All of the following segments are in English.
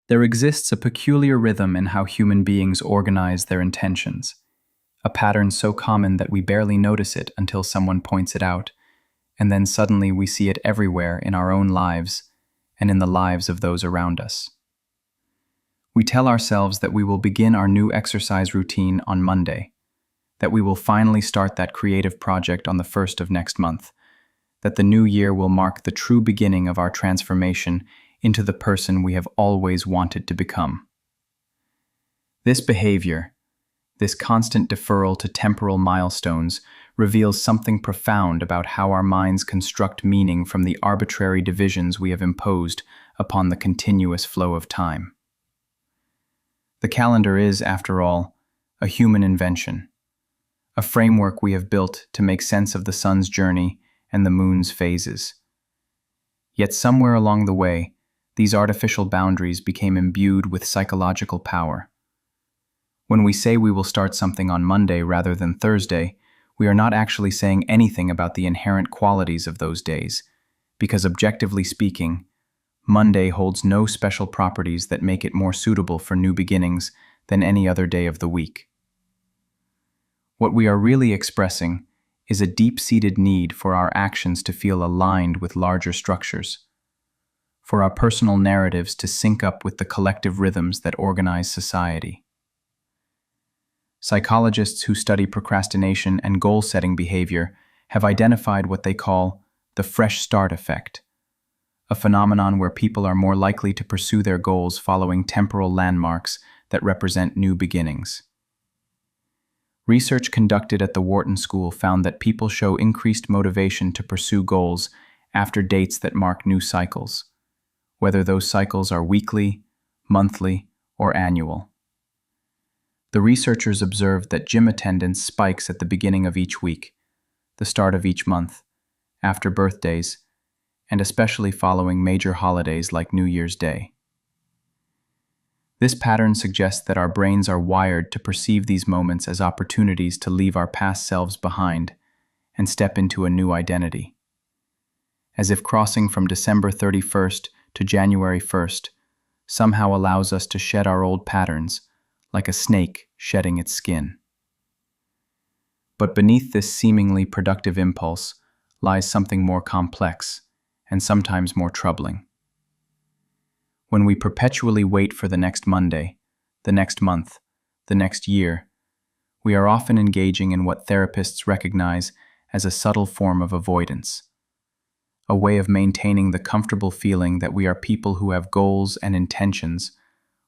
There exists a peculiar rhythm in how human beings organize their intentions, a pattern so common that we barely notice it until someone points it out, and then suddenly we see it everywhere in our own lives and in the lives of those around us. We tell ourselves that we will begin our new exercise routine on Monday, that we will finally start that creative project on the 1st of next month, that the new year will mark the true beginning of our transformation into the person we have always wanted to become. This behavior, this constant deferral to temporal milestones, reveals something profound about how our minds construct meaning from the arbitrary divisions we have imposed upon the continuous flow of time. The calendar is, after all, a human invention, a framework we have built to make sense of the sun's journey and the moon's phases. Yet somewhere along the way, these artificial boundaries became imbued with psychological power. When we say we will start something on Monday rather than Thursday, we are not actually saying anything about the inherent qualities of those days, because objectively speaking, Monday holds no special properties that make it more suitable for new beginnings than any other day of the week. What we are really expressing is a deep-seated need for our actions to feel aligned with larger structures, for our personal narratives to sync up with the collective rhythms that organize society. Psychologists who study procrastination and goal-setting behavior have identified what they call the fresh start effect, a phenomenon where people are more likely to pursue their goals following temporal landmarks that represent new beginnings. Research conducted at the Wharton School found that people show increased motivation to pursue goals after dates that mark new cycles, whether those cycles are weekly, monthly, or annual. The researchers observed that gym attendance spikes at the beginning of each week, the start of each month, after birthdays, and especially following major holidays like New Year's Day. This pattern suggests that our brains are wired to perceive these moments as opportunities to leave our past selves behind and step into a new identity. As if crossing from December 31st to January 1st somehow allows us to shed our old patterns, like a snake shedding its skin. But beneath this seemingly productive impulse lies something more complex and sometimes more troubling. When we perpetually wait for the next Monday, the next month, the next year, we are often engaging in what therapists recognize as a subtle form of avoidance, a way of maintaining the comfortable feeling that we are people who have goals and intentions,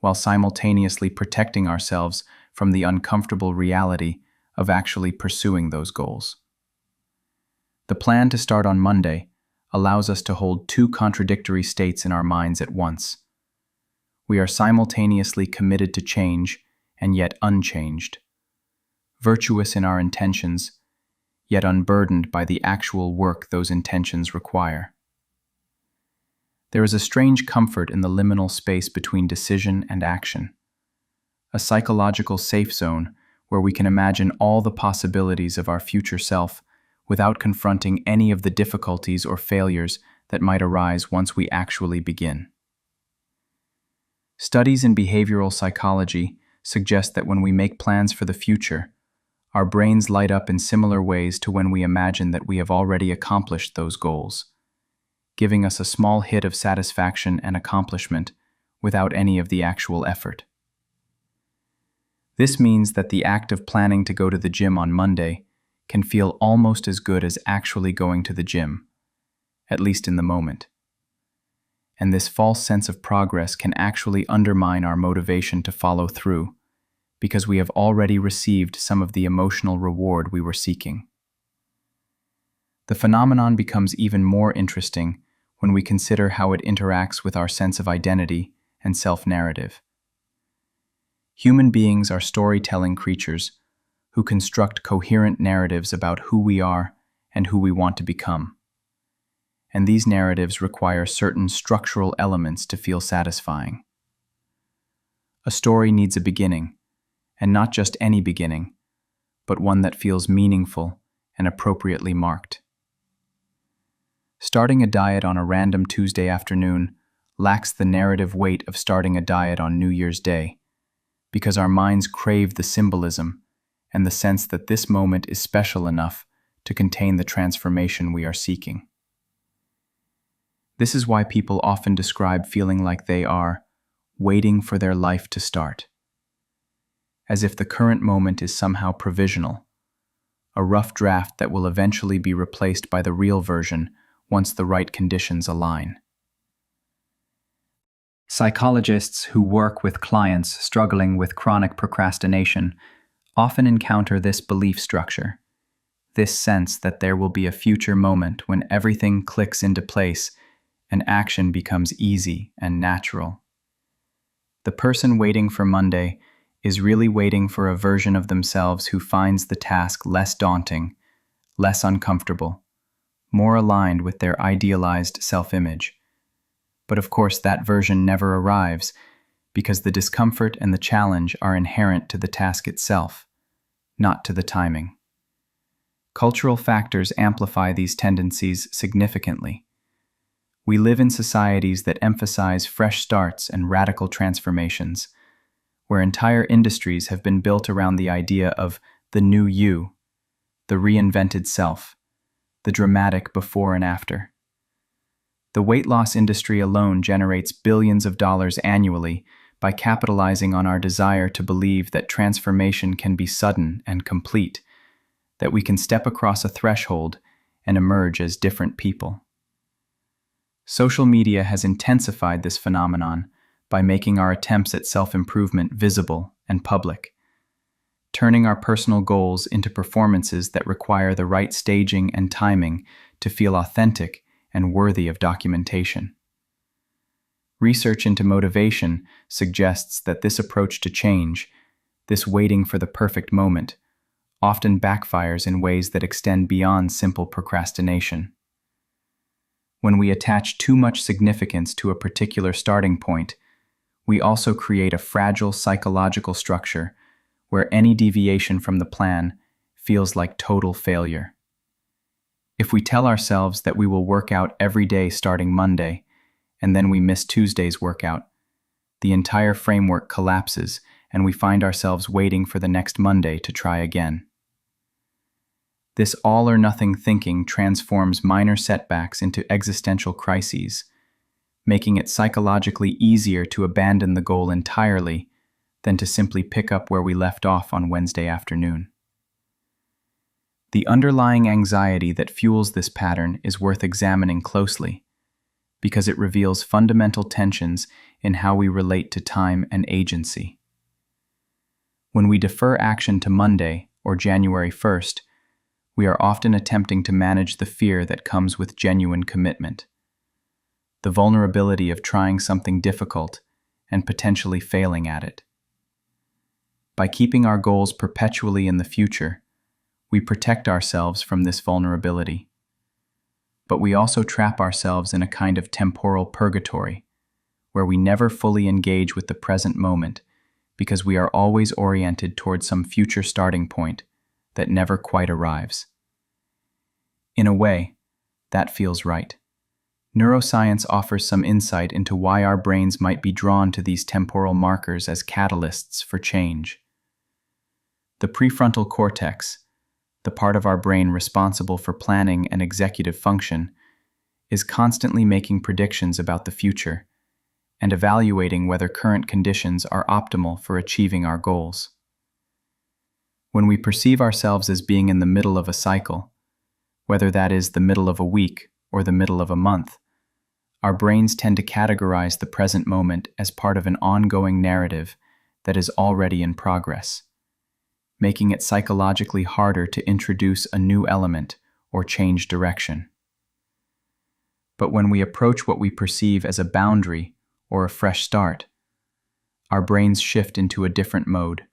while simultaneously protecting ourselves from the uncomfortable reality of actually pursuing those goals. The plan to start on Monday allows us to hold two contradictory states in our minds at once. We are simultaneously committed to change and yet unchanged, virtuous in our intentions, yet unburdened by the actual work those intentions require. There is a strange comfort in the liminal space between decision and action, a psychological safe zone where we can imagine all the possibilities of our future self without confronting any of the difficulties or failures that might arise once we actually begin. Studies in behavioral psychology suggest that when we make plans for the future, our brains light up in similar ways to when we imagine that we have already accomplished those goals, giving us a small hit of satisfaction and accomplishment without any of the actual effort. This means that the act of planning to go to the gym on Monday can feel almost as good as actually going to the gym, at least in the moment. And this false sense of progress can actually undermine our motivation to follow through, because we have already received some of the emotional reward we were seeking. The phenomenon becomes even more interesting when we consider how it interacts with our sense of identity and self-narrative. Human beings are storytelling creatures who construct coherent narratives about who we are and who we want to become. And these narratives require certain structural elements to feel satisfying. A story needs a beginning, and not just any beginning, but one that feels meaningful and appropriately marked. Starting a diet on a random Tuesday afternoon lacks the narrative weight of starting a diet on New Year's Day, because our minds crave the symbolism and the sense that this moment is special enough to contain the transformation we are seeking. This is why people often describe feeling like they are waiting for their life to start, as if the current moment is somehow provisional, a rough draft that will eventually be replaced by the real version once the right conditions align. Psychologists who work with clients struggling with chronic procrastination often encounter this belief structure, this sense that there will be a future moment when everything clicks into place and action becomes easy and natural. The person waiting for Monday is really waiting for a version of themselves who finds the task less daunting, less uncomfortable, more aligned with their idealized self-image. But of course, that version never arrives because the discomfort and the challenge are inherent to the task itself, not to the timing. Cultural factors amplify these tendencies significantly. We live in societies that emphasize fresh starts and radical transformations, where entire industries have been built around the idea of the new you, the reinvented self, the dramatic before and after. The weight loss industry alone generates billions of dollars annually by capitalizing on our desire to believe that transformation can be sudden and complete, that we can step across a threshold and emerge as different people. Social media has intensified this phenomenon by making our attempts at self-improvement visible and public, turning our personal goals into performances that require the right staging and timing to feel authentic and worthy of documentation. Research into motivation suggests that this approach to change, this waiting for the perfect moment, often backfires in ways that extend beyond simple procrastination. When we attach too much significance to a particular starting point, we also create a fragile psychological structure where any deviation from the plan feels like total failure. If we tell ourselves that we will work out every day starting Monday, and then we miss Tuesday's workout, the entire framework collapses and we find ourselves waiting for the next Monday to try again. This all-or-nothing thinking transforms minor setbacks into existential crises, making it psychologically easier to abandon the goal entirely than to simply pick up where we left off on Wednesday afternoon. The underlying anxiety that fuels this pattern is worth examining closely, because it reveals fundamental tensions in how we relate to time and agency. When we defer action to Monday or January 1st, we are often attempting to manage the fear that comes with genuine commitment, the vulnerability of trying something difficult and potentially failing at it. By keeping our goals perpetually in the future, we protect ourselves from this vulnerability. But we also trap ourselves in a kind of temporal purgatory, where we never fully engage with the present moment because we are always oriented toward some future starting point that never quite arrives. In a way, that feels right. Neuroscience offers some insight into why our brains might be drawn to these temporal markers as catalysts for change. The prefrontal cortex, the part of our brain responsible for planning and executive function, is constantly making predictions about the future and evaluating whether current conditions are optimal for achieving our goals. When we perceive ourselves as being in the middle of a cycle, whether that is the middle of a week or the middle of a month, our brains tend to categorize the present moment as part of an ongoing narrative that is already in progress, making it psychologically harder to introduce a new element or change direction. But when we approach what we perceive as a boundary or a fresh start, our brains shift into a different mode,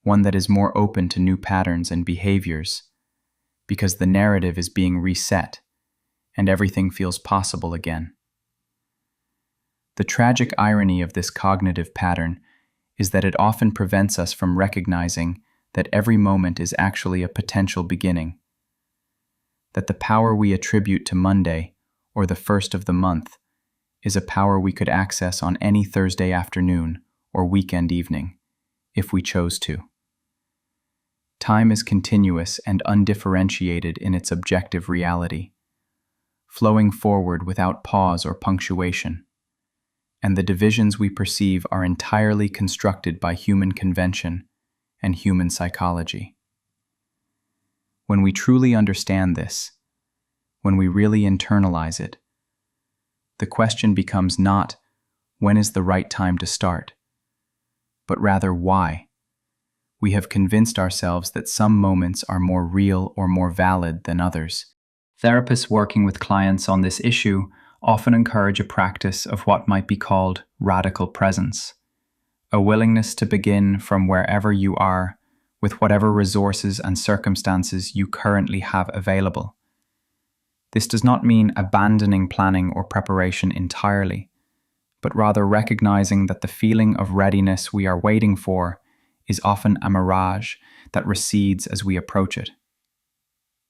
one that is more open to new patterns and behaviors, because the narrative is being reset and everything feels possible again. The tragic irony of this cognitive pattern is that it often prevents us from recognizing that every moment is actually a potential beginning, that the power we attribute to Monday or the first of the month is a power we could access on any Thursday afternoon or weekend evening, if we chose to. Time is continuous and undifferentiated in its objective reality, flowing forward without pause or punctuation, and the divisions we perceive are entirely constructed by human convention and human psychology. When we truly understand this, when we really internalize it, the question becomes not, when is the right time to start, but rather why. We have convinced ourselves that some moments are more real or more valid than others. Therapists working with clients on this issue often encourage a practice of what might be called radical presence, a willingness to begin from wherever you are, with whatever resources and circumstances you currently have available. This does not mean abandoning planning or preparation entirely, but rather recognizing that the feeling of readiness we are waiting for is often a mirage that recedes as we approach it.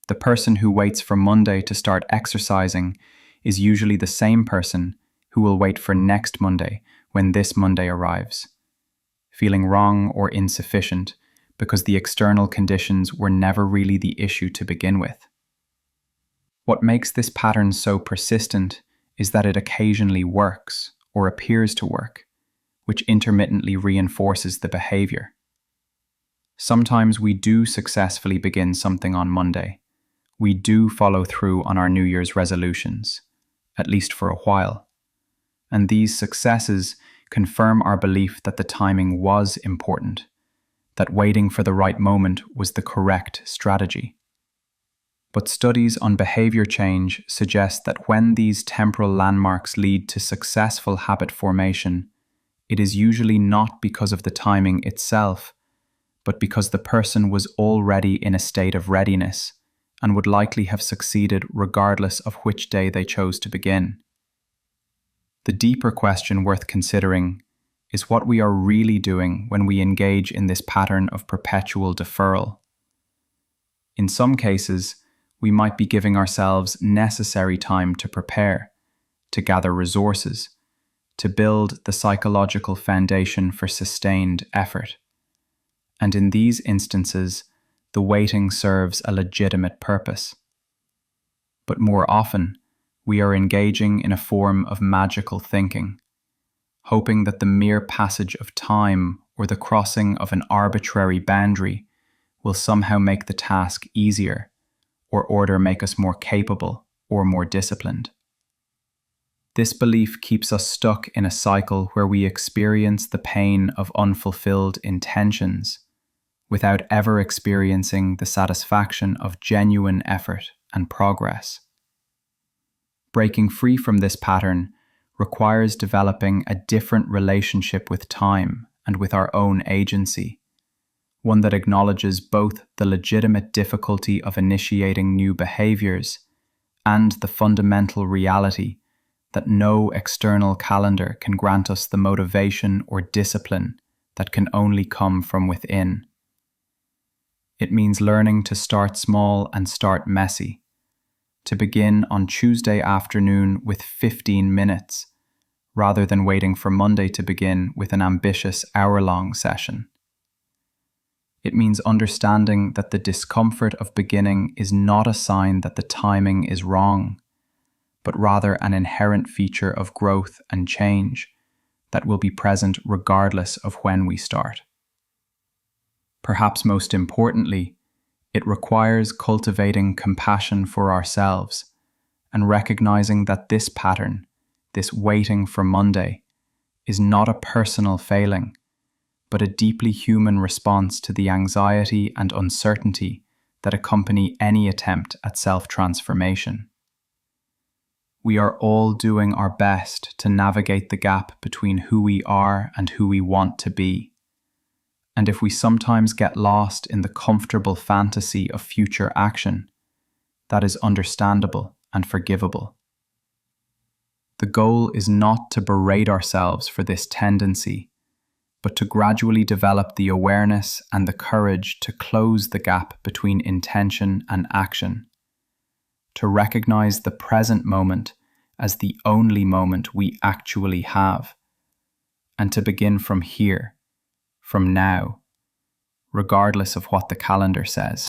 The person who waits for Monday to start exercising is usually the same person who will wait for next Monday when this Monday arrives, feeling wrong or insufficient because the external conditions were never really the issue to begin with. What makes this pattern so persistent is that it occasionally works or appears to work, which intermittently reinforces the behavior. Sometimes we do successfully begin something on Monday. We do follow through on our New Year's resolutions, at least for a while. And these successes confirm our belief that the timing was important, that waiting for the right moment was the correct strategy. But studies on behavior change suggest that when these temporal landmarks lead to successful habit formation, it is usually not because of the timing itself, but because the person was already in a state of readiness and would likely have succeeded regardless of which day they chose to begin. The deeper question worth considering is what we are really doing when we engage in this pattern of perpetual deferral. In some cases, we might be giving ourselves necessary time to prepare, to gather resources, to build the psychological foundation for sustained effort. And in these instances, the waiting serves a legitimate purpose. But more often, we are engaging in a form of magical thinking, hoping that the mere passage of time or the crossing of an arbitrary boundary will somehow make the task easier, or order make us more capable or more disciplined. This belief keeps us stuck in a cycle where we experience the pain of unfulfilled intentions without ever experiencing the satisfaction of genuine effort and progress. Breaking free from this pattern requires developing a different relationship with time and with our own agency, one that acknowledges both the legitimate difficulty of initiating new behaviors and the fundamental reality that no external calendar can grant us the motivation or discipline that can only come from within. It means learning to start small and start messy, to begin on Tuesday afternoon with 15 minutes, rather than waiting for Monday to begin with an ambitious hour-long session. It means understanding that the discomfort of beginning is not a sign that the timing is wrong, but rather an inherent feature of growth and change that will be present regardless of when we start. Perhaps most importantly, it requires cultivating compassion for ourselves and recognizing that this pattern, this waiting for Monday, is not a personal failing, but a deeply human response to the anxiety and uncertainty that accompany any attempt at self-transformation. We are all doing our best to navigate the gap between who we are and who we want to be. And if we sometimes get lost in the comfortable fantasy of future action, that is understandable and forgivable. The goal is not to berate ourselves for this tendency, but to gradually develop the awareness and the courage to close the gap between intention and action, to recognize the present moment as the only moment we actually have, and to begin from here, from now, regardless of what the calendar says.